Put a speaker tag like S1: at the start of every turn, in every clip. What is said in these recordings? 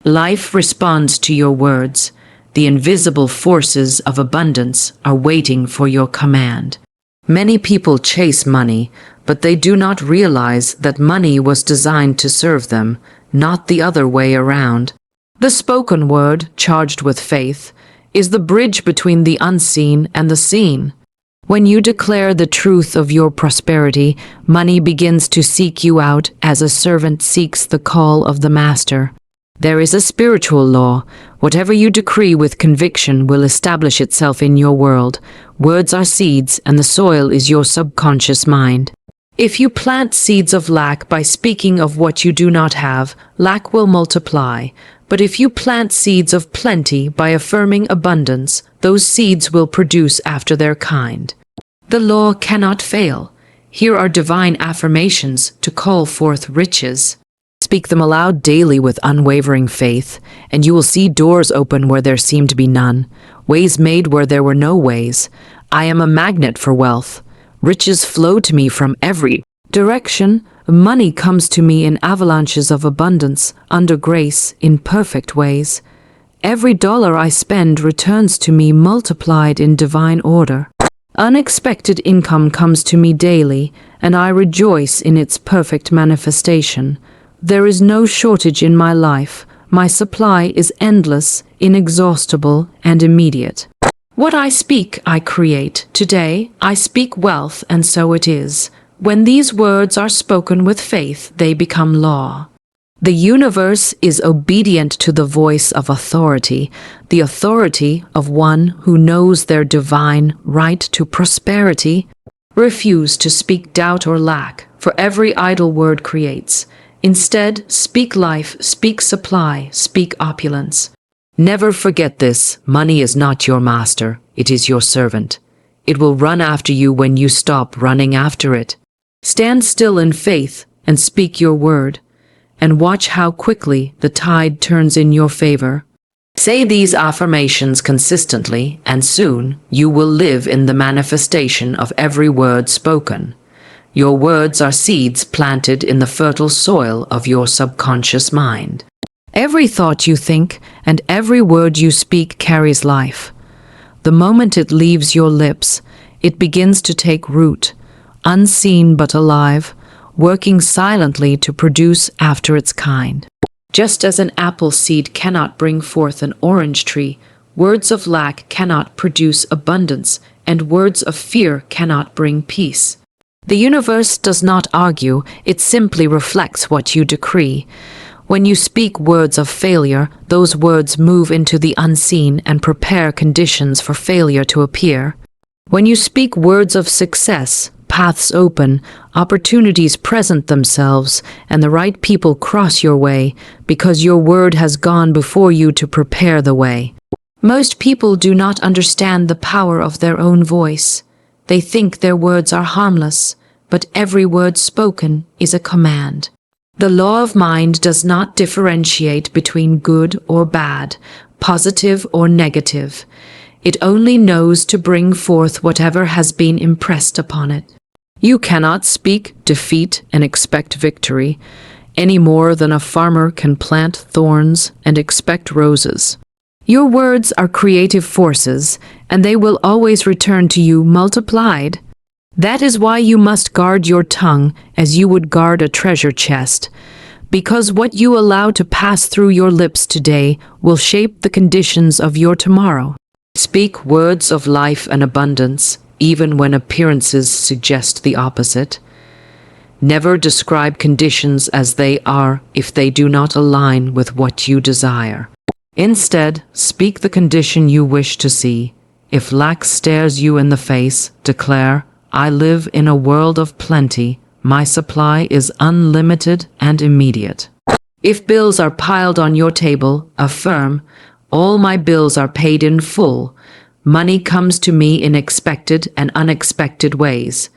S1: Life responds to your words. The invisible forces of abundance are waiting for your command. Many people chase money, but they do not realize that money was designed to serve them, not the other way around. The spoken word, charged with faith, is the bridge between the unseen and the seen. When you declare the truth of your prosperity, money begins to seek you out as a servant seeks the call of the master. There is a spiritual law. Whatever you decree with conviction will establish itself in your world. Words are seeds, and the soil is your subconscious mind. If you plant seeds of lack by speaking of what you do not have, lack will multiply. But if you plant seeds of plenty by affirming abundance, those seeds will produce after their kind. The law cannot fail. Here are divine affirmations to call forth riches. Speak them aloud daily with unwavering faith, and you will see doors open where there seemed to be none, ways made where there were no ways. I am a magnet for wealth. Riches flow to me from every direction. Money comes to me in avalanches of abundance, under grace, in perfect ways. Every dollar I spend returns to me multiplied in divine order. Unexpected income comes to me daily, and I rejoice in its perfect manifestation. There is no shortage in my life. My supply is endless, inexhaustible, and immediate. What I speak, I create. Today, I speak wealth, and so it is. When these words are spoken with faith, they become law. The universe is obedient to the voice of authority, the authority of one who knows their divine right to prosperity. Refuse to speak doubt or lack, for every idle word creates. Instead, speak life, speak supply, speak opulence. Never forget this: money is not your master, it is your servant. It will run after you when you stop running after it. Stand still in faith and speak your word, and watch how quickly the tide turns in your favor. Say these affirmations consistently, and soon you will live in the manifestation of every word spoken. Your words are seeds planted in the fertile soil of your subconscious mind. Every thought you think and every word you speak carries life. The moment it leaves your lips, it begins to take root, unseen but alive, working silently to produce after its kind. Just as an apple seed cannot bring forth an orange tree, words of lack cannot produce abundance, and words of fear cannot bring peace. The universe does not argue, it simply reflects what you decree. When you speak words of failure, those words move into the unseen and prepare conditions for failure to appear. When you speak words of success, paths open, opportunities present themselves, and the right people cross your way because your word has gone before you to prepare the way. Most people do not understand the power of their own voice. They think their words are harmless, but every word spoken is a command. The law of mind does not differentiate between good or bad, positive or negative. It only knows to bring forth whatever has been impressed upon it. You cannot speak defeat and expect victory, any more than a farmer can plant thorns and expect roses. Your words are creative forces, and they will always return to you multiplied. That is why you must guard your tongue as you would guard a treasure chest, because what you allow to pass through your lips today will shape the conditions of your tomorrow. Speak words of life and abundance, even when appearances suggest the opposite. Never describe conditions as they are if they do not align with what you desire. Instead, speak the condition you wish to see. If lack stares you in the face, declare, I live in a world of plenty. My supply is unlimited and immediate. If bills are piled on your table, affirm, all my bills are paid in full. Money comes to me in expected and unexpected ways.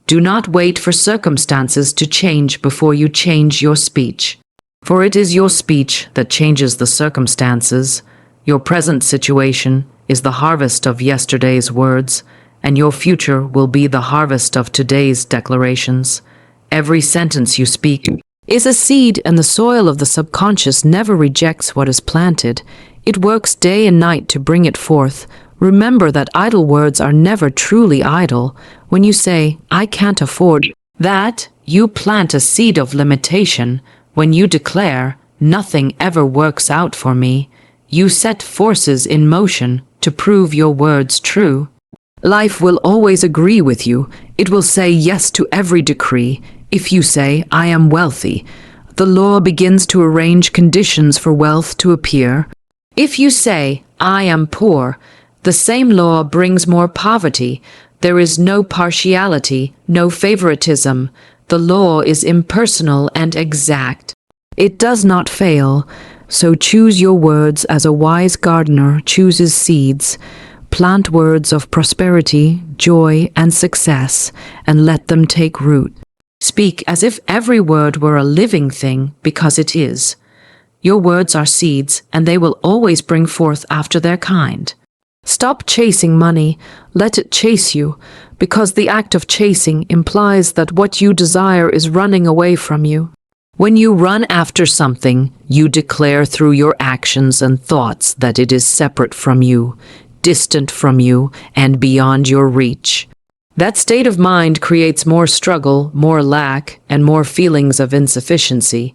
S1: Do not wait for circumstances to change before you change your speech. For it is your speech that changes the circumstances. Your present situation is the harvest of yesterday's words, and your future will be the harvest of today's declarations. Every sentence you speak is a seed, and the soil of the subconscious never rejects what is planted. It works day and night to bring it forth. Remember that idle words are never truly idle. When you say, "I can't afford that," you plant a seed of limitation. When you declare, "Nothing ever works out for me," you set forces in motion to prove your words true. Life will always agree with you. It will say yes to every decree. If you say, "I am wealthy," the law begins to arrange conditions for wealth to appear. If you say, "I am poor," the same law brings more poverty. There is no partiality, no favoritism. The law is impersonal and exact. It does not fail. So choose your words as a wise gardener chooses seeds. Plant words of prosperity, joy, and success, and let them take root. Speak as if every word were a living thing, because it is. Your words are seeds, and they will always bring forth after their kind. Stop chasing money, let it chase you, because the act of chasing implies that what you desire is running away from you. When you run after something, you declare through your actions and thoughts that it is separate from you, distant from you, and beyond your reach. That state of mind creates more struggle, more lack, and more feelings of insufficiency.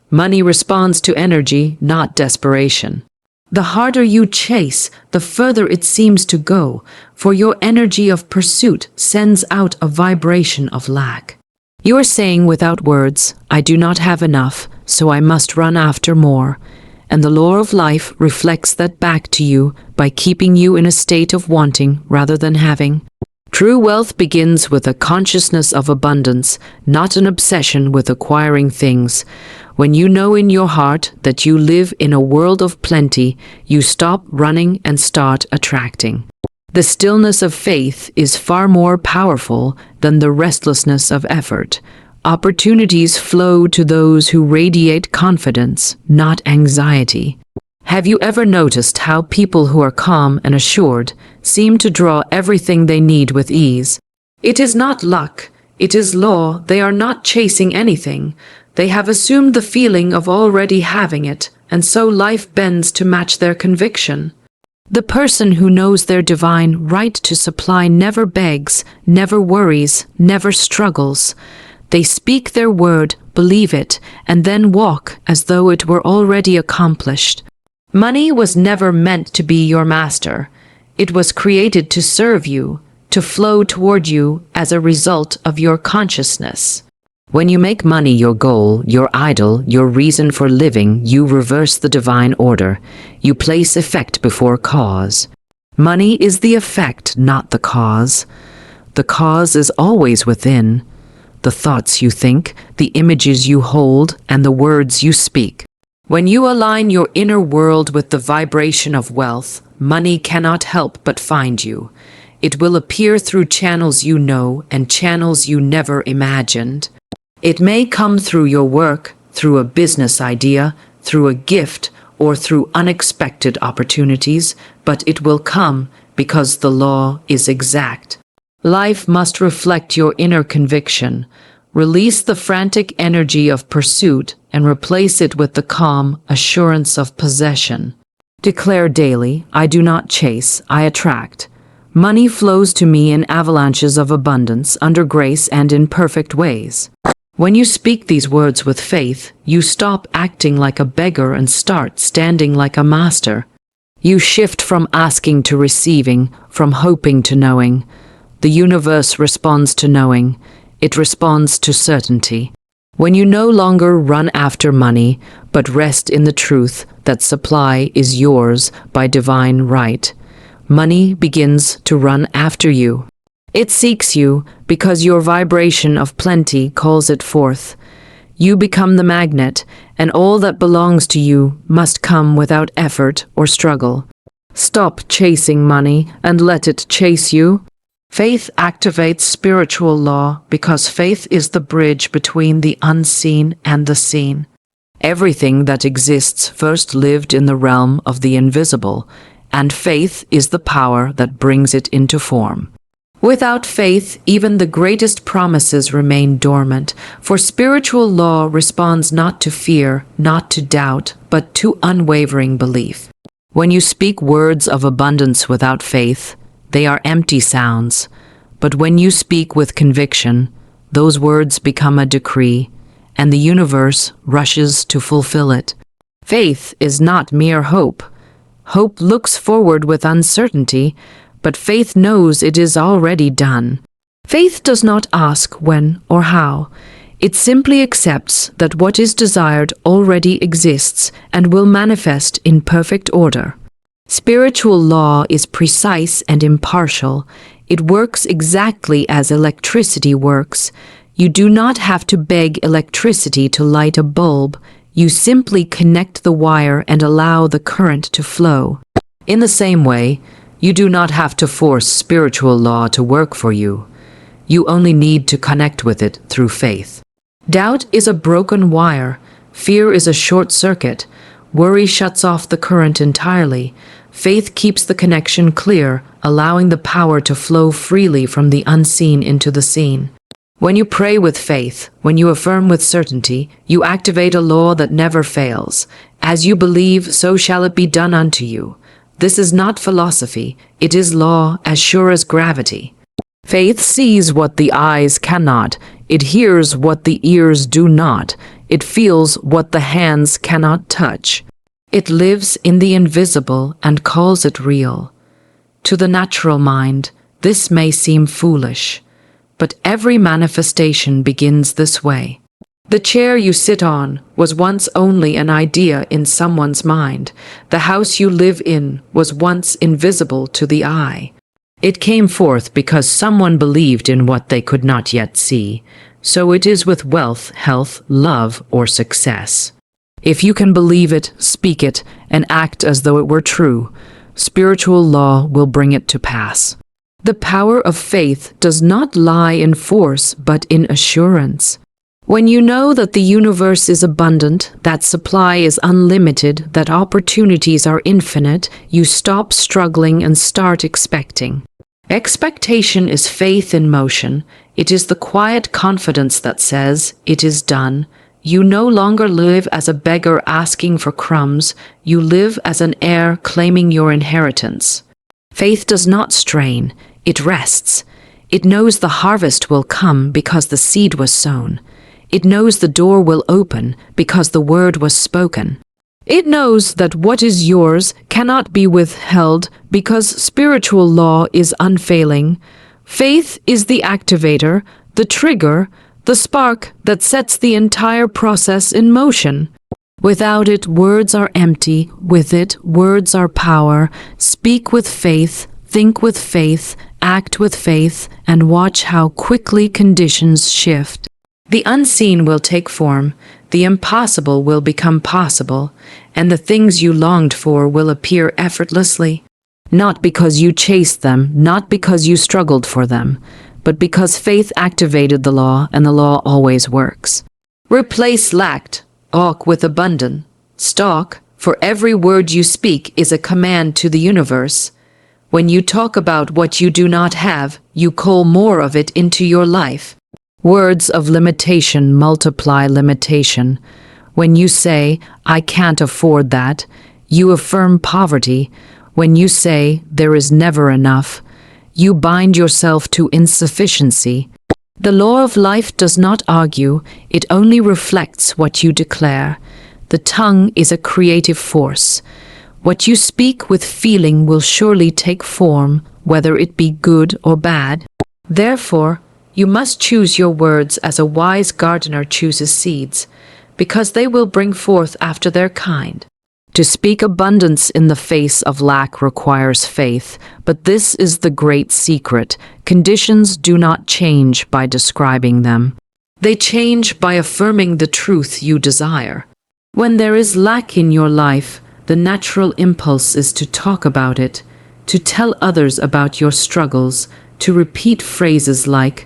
S1: Money responds to energy, not desperation. The harder you chase, the further it seems to go, for your energy of pursuit sends out a vibration of lack. You are saying without words, "I do not have enough, so I must run after more." And the law of life reflects that back to you by keeping you in a state of wanting rather than having. True wealth begins with a consciousness of abundance, not an obsession with acquiring things. When you know in your heart that you live in a world of plenty, you stop running and start attracting. The stillness of faith is far more powerful than the restlessness of effort. Opportunities flow to those who radiate confidence, not anxiety. Have you ever noticed how people who are calm and assured seem to draw everything they need with ease? It is not luck, it is law. They are not chasing anything. They have assumed the feeling of already having it, and so life bends to match their conviction. The person who knows their divine right to supply never begs, never worries, never struggles. They speak their word, believe it, and then walk as though it were already accomplished. Money was never meant to be your master. It was created to serve you, to flow toward you as a result of your consciousness. When you make money your goal, your idol, your reason for living, you reverse the divine order. You place effect before cause. Money is the effect, not the cause. The cause is always within. The thoughts you think, the images you hold, and the words you speak. When you align your inner world with the vibration of wealth, money cannot help but find you. It will appear through channels you know and channels you never imagined. It may come through your work, through a business idea, through a gift, or through unexpected opportunities, but it will come because the law is exact. Life must reflect your inner conviction. Release the frantic energy of pursuit and replace it with the calm assurance of possession. Declare daily, "I do not chase, I attract." Money flows to me in avalanches of abundance, under grace and in perfect ways. When you speak these words with faith, you stop acting like a beggar and start standing like a master. You shift from asking to receiving, from hoping to knowing. The universe responds to knowing. It responds to certainty. When you no longer run after money, but rest in the truth that supply is yours by divine right, money begins to run after you. It seeks you because your vibration of plenty calls it forth. You become the magnet, and all that belongs to you must come without effort or struggle. Stop chasing money and let it chase you. Faith activates spiritual law because faith is the bridge between the unseen and the seen. Everything that exists first lived in the realm of the invisible, and faith is the power that brings it into form. Without faith, even the greatest promises remain dormant, for spiritual law responds not to fear, not to doubt, but to unwavering belief. When you speak words of abundance without faith, they are empty sounds. But when you speak with conviction, those words become a decree, and the universe rushes to fulfill it. Faith is not mere hope. Hope looks forward with uncertainty, but faith knows it is already done. Faith does not ask when or how. It simply accepts that what is desired already exists and will manifest in perfect order. Spiritual law is precise and impartial. It works exactly as electricity works. You do not have to beg electricity to light a bulb. You simply connect the wire and allow the current to flow. In the same way, you do not have to force spiritual law to work for you. You only need to connect with it through faith. Doubt is a broken wire. Fear is a short circuit. Worry shuts off the current entirely. Faith keeps the connection clear, allowing the power to flow freely from the unseen into the seen. When you pray with faith, when you affirm with certainty, you activate a law that never fails. As you believe, so shall it be done unto you. This is not philosophy, it is law as sure as gravity. Faith sees what the eyes cannot, it hears what the ears do not, it feels what the hands cannot touch. It lives in the invisible and calls it real. To the natural mind, this may seem foolish, but every manifestation begins this way. The chair you sit on was once only an idea in someone's mind. The house you live in was once invisible to the eye. It came forth because someone believed in what they could not yet see. So it is with wealth, health, love, or success. If you can believe it, speak it, and act as though it were true, spiritual law will bring it to pass. The power of faith does not lie in force, but in assurance. When you know that the universe is abundant, that supply is unlimited, that opportunities are infinite, you stop struggling and start expecting. Expectation is faith in motion. It is the quiet confidence that says, "It is done." You no longer live as a beggar asking for crumbs. You live as an heir claiming your inheritance. Faith does not strain. It rests. It knows the harvest will come because the seed was sown. It knows the door will open because the word was spoken. It knows that what is yours cannot be withheld because spiritual law is unfailing. Faith is the activator, the trigger, the spark that sets the entire process in motion. Without it, words are empty. With it, words are power. Speak with faith, think with faith, act with faith, and watch how quickly conditions shift. The unseen will take form, the impossible will become possible, and the things you longed for will appear effortlessly. Not because you chased them, not because you struggled for them, but because faith activated the law, and the law always works. Replace lacked, awk with abundant. Stalk, for every word you speak is a command to the universe. When you talk about what you do not have, you call more of it into your life. Words of limitation multiply limitation. When you say, "I can't afford that," you affirm poverty. When you say, "There is never enough," you bind yourself to insufficiency. The law of life does not argue, it only reflects what you declare. The tongue is a creative force. What you speak with feeling will surely take form, whether it be good or bad. Therefore, you must choose your words as a wise gardener chooses seeds, because they will bring forth after their kind. To speak abundance in the face of lack requires faith, but this is the great secret. Conditions do not change by describing them. They change by affirming the truth you desire. When there is lack in your life, the natural impulse is to talk about it, to tell others about your struggles, to repeat phrases like,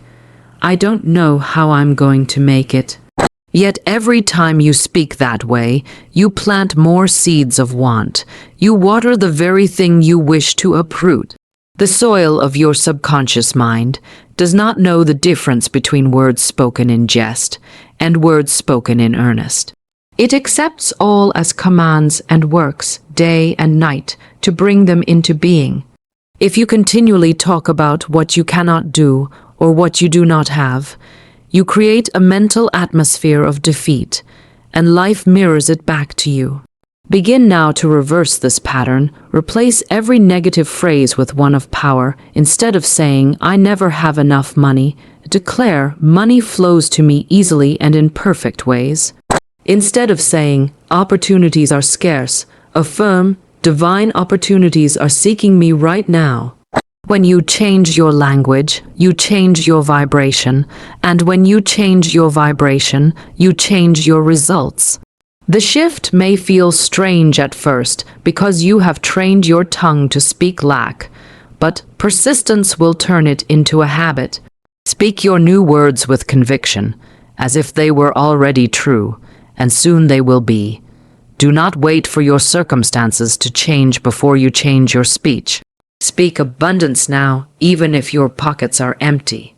S1: "I don't know how I'm going to make it." Yet every time you speak that way, you plant more seeds of want. You water the very thing you wish to uproot. The soil of your subconscious mind does not know the difference between words spoken in jest and words spoken in earnest. It accepts all as commands and works day and night to bring them into being. If you continually talk about what you cannot do or what you do not have, you create a mental atmosphere of defeat, and life mirrors it back to you. Begin now to reverse this pattern. Replace every negative phrase with one of power. Instead of saying, "I never have enough money," declare, "Money flows to me easily and in perfect ways." Instead of saying, "Opportunities are scarce," affirm, "Divine opportunities are seeking me right now." When you change your language, you change your vibration, and when you change your vibration, you change your results. The shift may feel strange at first because you have trained your tongue to speak lack, but persistence will turn it into a habit. Speak your new words with conviction, as if they were already true, and soon they will be. Do not wait for your circumstances to change before you change your speech. Speak abundance now, even if your pockets are empty.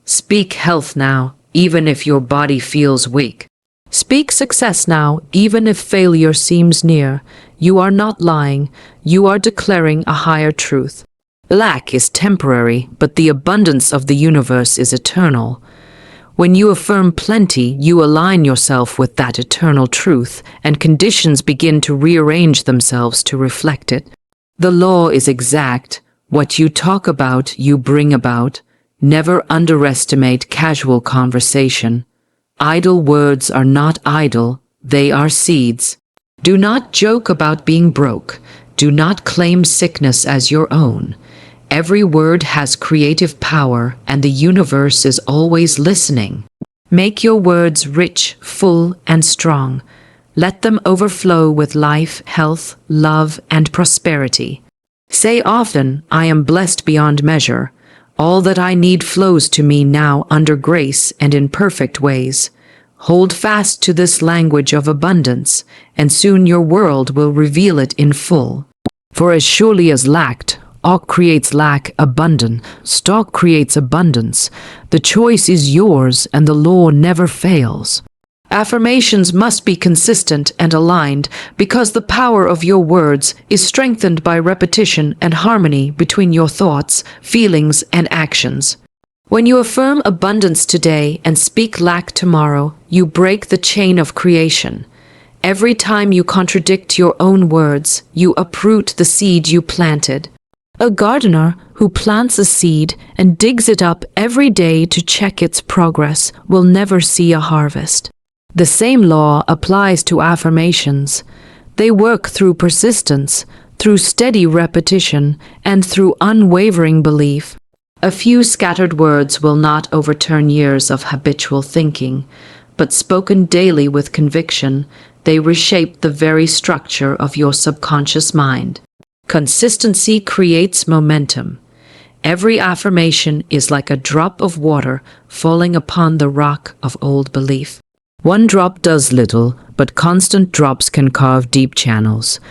S1: Speak health now, even if your body feels weak. Speak success now, even if failure seems near. You are not lying, you are declaring a higher truth. Lack is temporary, but the abundance of the universe is eternal. When you affirm plenty, you align yourself with that eternal truth, and conditions begin to rearrange themselves to reflect it. The law is exact. What you talk about, you bring about. Never underestimate casual conversation. Idle words are not idle, they are seeds. Do not joke about being broke. Do not claim sickness as your own. Every word has creative power, and the universe is always listening. Make your words rich, full, and strong. Let them overflow with life, health, love, and prosperity. Say often, "I am blessed beyond measure. All that I need flows to me now under grace and in perfect ways." Hold fast to this language of abundance, and soon your world will reveal it in full. For as surely as Ock creates lack, abundance. Stock creates abundance. The choice is yours, and the law never fails. Affirmations must be consistent and aligned because the power of your words is strengthened by repetition and harmony between your thoughts, feelings, and actions. When you affirm abundance today and speak lack tomorrow, you break the chain of creation. Every time you contradict your own words, you uproot the seed you planted. A gardener who plants a seed and digs it up every day to check its progress will never see a harvest. The same law applies to affirmations. They work through persistence, through steady repetition, and through unwavering belief. A few scattered words will not overturn years of habitual thinking, but spoken daily with conviction, they reshape the very structure of your subconscious mind. Consistency creates momentum. Every affirmation is like a drop of water falling upon the rock of old belief. One drop does little, but constant drops can carve deep channels.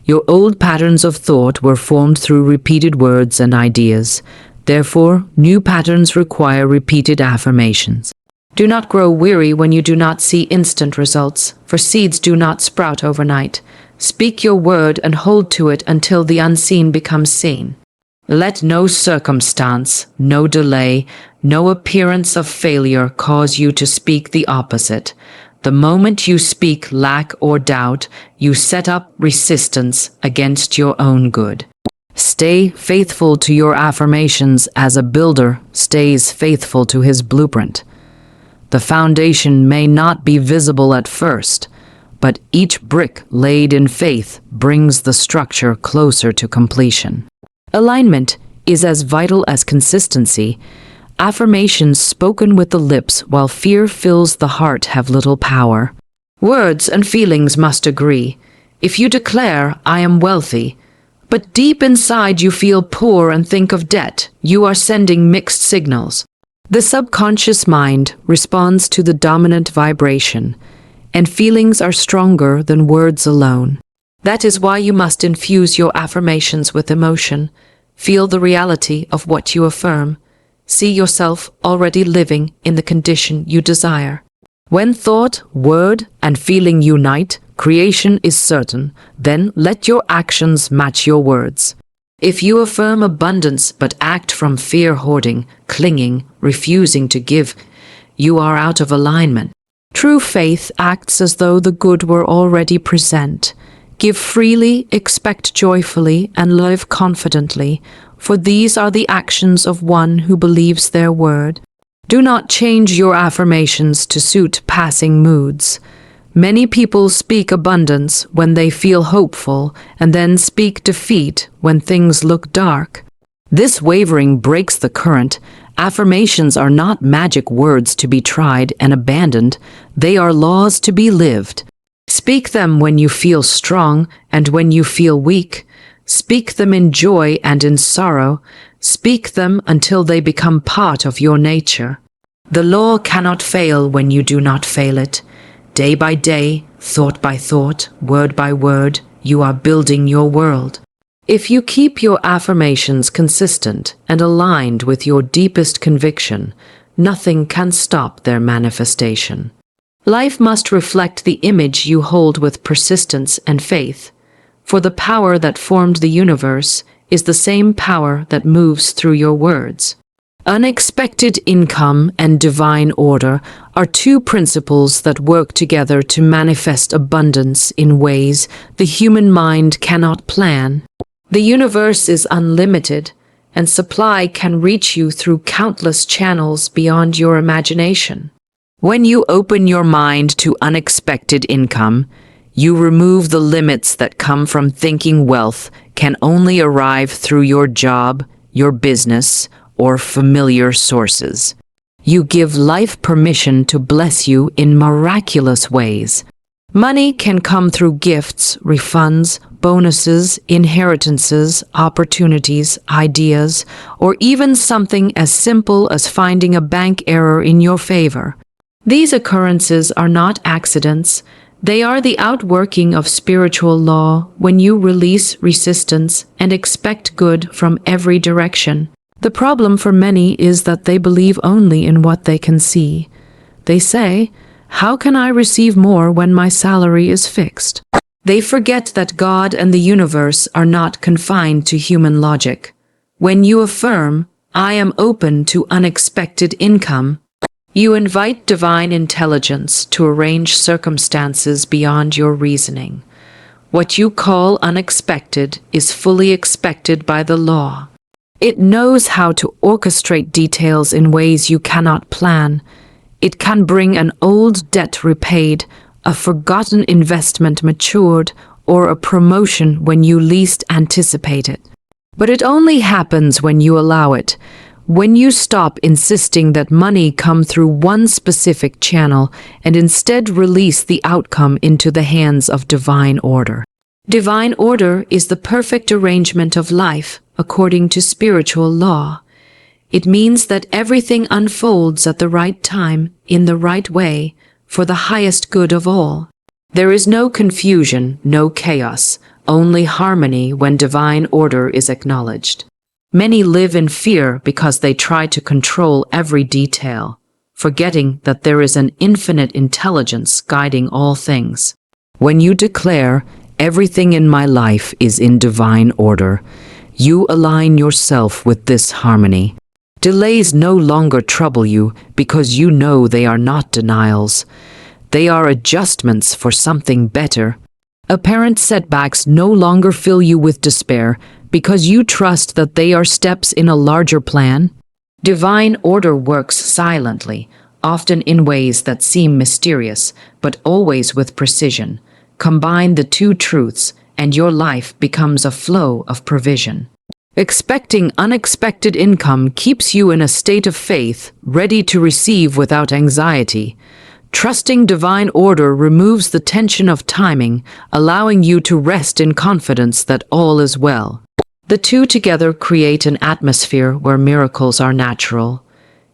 S1: Your old patterns of thought were formed through repeated words and ideas. Therefore, new patterns require repeated affirmations. Do not grow weary when you do not see instant results, for seeds do not sprout overnight. Speak your word and hold to it until the unseen becomes seen. Let no circumstance, no delay, no appearance of failure cause you to speak the opposite. The moment you speak lack or doubt, you set up resistance against your own good. Stay faithful to your affirmations as a builder stays faithful to his blueprint. The foundation may not be visible at first, but each brick laid in faith brings the structure closer to completion. Alignment is as vital as consistency. Affirmations spoken with the lips while fear fills the heart have little power. Words and feelings must agree. If you declare, "I am wealthy," but deep inside you feel poor and think of debt, you are sending mixed signals. The subconscious mind responds to the dominant vibration, and feelings are stronger than words alone. That is why you must infuse your affirmations with emotion. Feel the reality of what you affirm. See yourself already living in the condition you desire. When thought, word, and feeling unite, creation is certain. Then let your actions match your words. If you affirm abundance but act from fear, hoarding, clinging, refusing to give, you are out of alignment. True faith acts as though the good were already present. Give freely, expect joyfully, and live confidently, for these are the actions of one who believes their word. Do not change your affirmations to suit passing moods. Many people speak abundance when they feel hopeful and then speak defeat when things look dark. This wavering breaks the current. Affirmations are not magic words to be tried and abandoned. They are laws to be lived. Speak them when you feel strong and when you feel weak. Speak them in joy and in sorrow. Speak them until they become part of your nature. The law cannot fail when you do not fail it. Day by day, thought by thought, word by word, you are building your world. If you keep your affirmations consistent and aligned with your deepest conviction, nothing can stop their manifestation. Life must reflect the image you hold with persistence and faith, for the power that formed the universe is the same power that moves through your words. Unexpected income and divine order are two principles that work together to manifest abundance in ways the human mind cannot plan. The universe is unlimited, and supply can reach you through countless channels beyond your imagination. When you open your mind to unexpected income, you remove the limits that come from thinking wealth can only arrive through your job, your business, or familiar sources. You give life permission to bless you in miraculous ways. Money can come through gifts, refunds, bonuses, inheritances, opportunities, ideas, or even something as simple as finding a bank error in your favor. These occurrences are not accidents. They are the outworking of spiritual law when you release resistance and expect good from every direction. The problem for many is that they believe only in what they can see. They say, "How can I receive more when my salary is fixed?" They forget that God and the universe are not confined to human logic. When you affirm, "I am open to unexpected income," you invite divine intelligence to arrange circumstances beyond your reasoning. What you call unexpected is fully expected by the law. It knows how to orchestrate details in ways you cannot plan. It can bring an old debt repaid, a forgotten investment matured, or a promotion when you least anticipate it. But it only happens when you allow it. When you stop insisting that money come through one specific channel and instead release the outcome into the hands of divine order. Divine order is the perfect arrangement of life according to spiritual law. It means that everything unfolds at the right time, in the right way, for the highest good of all. There is no confusion, no chaos, only harmony when divine order is acknowledged. Many live in fear because they try to control every detail, forgetting that there is an infinite intelligence guiding all things. When you declare, "Everything in my life is in divine order," you align yourself with this harmony. Delays no longer trouble you because you know they are not denials. They are adjustments for something better. Apparent setbacks no longer fill you with despair because you trust that they are steps in a larger plan. Divine order works silently, often in ways that seem mysterious, but always with precision. Combine the two truths, and your life becomes a flow of provision. Expecting unexpected income keeps you in a state of faith, ready to receive without anxiety. Trusting divine order removes the tension of timing, allowing you to rest in confidence that all is well. The two together create an atmosphere where miracles are natural.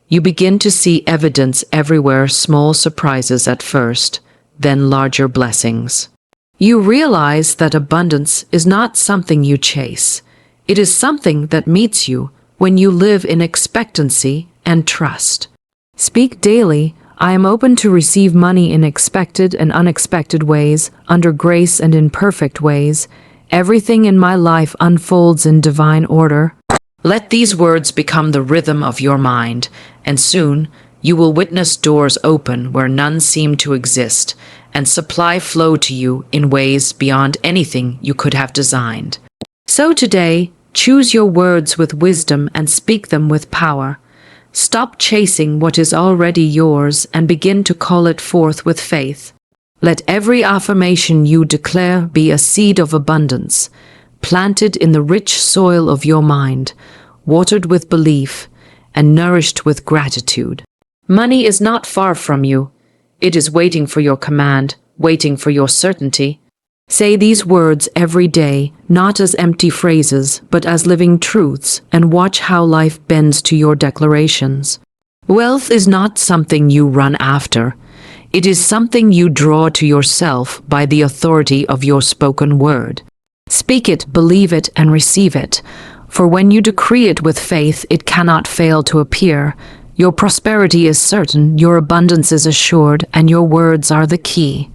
S1: You begin to see evidence everywhere, small surprises at first, then larger blessings. You realize that abundance is not something you chase. It is something that meets you when you live in expectancy and trust. Speak daily, I am open to receive money in expected and unexpected ways, under grace and in perfect ways. Everything in my life unfolds in divine order. Let these words become the rhythm of your mind, and soon you will witness doors open where none seem to exist, and supply flow to you in ways beyond anything you could have designed. So today, choose your words with wisdom and speak them with power. Stop chasing what is already yours and begin to call it forth with faith. Let every affirmation you declare be a seed of abundance, planted in the rich soil of your mind, watered with belief, and nourished with gratitude. Money is not far from you. It is waiting for your command, waiting for your certainty. Say these words every day, not as empty phrases, but as living truths, and watch how life bends to your declarations. Wealth is not something you run after. It is something you draw to yourself by the authority of your spoken word. Speak it, believe it, and receive it. For when you decree it with faith, it cannot fail to appear. Your prosperity is certain, your abundance is assured, and your words are the key.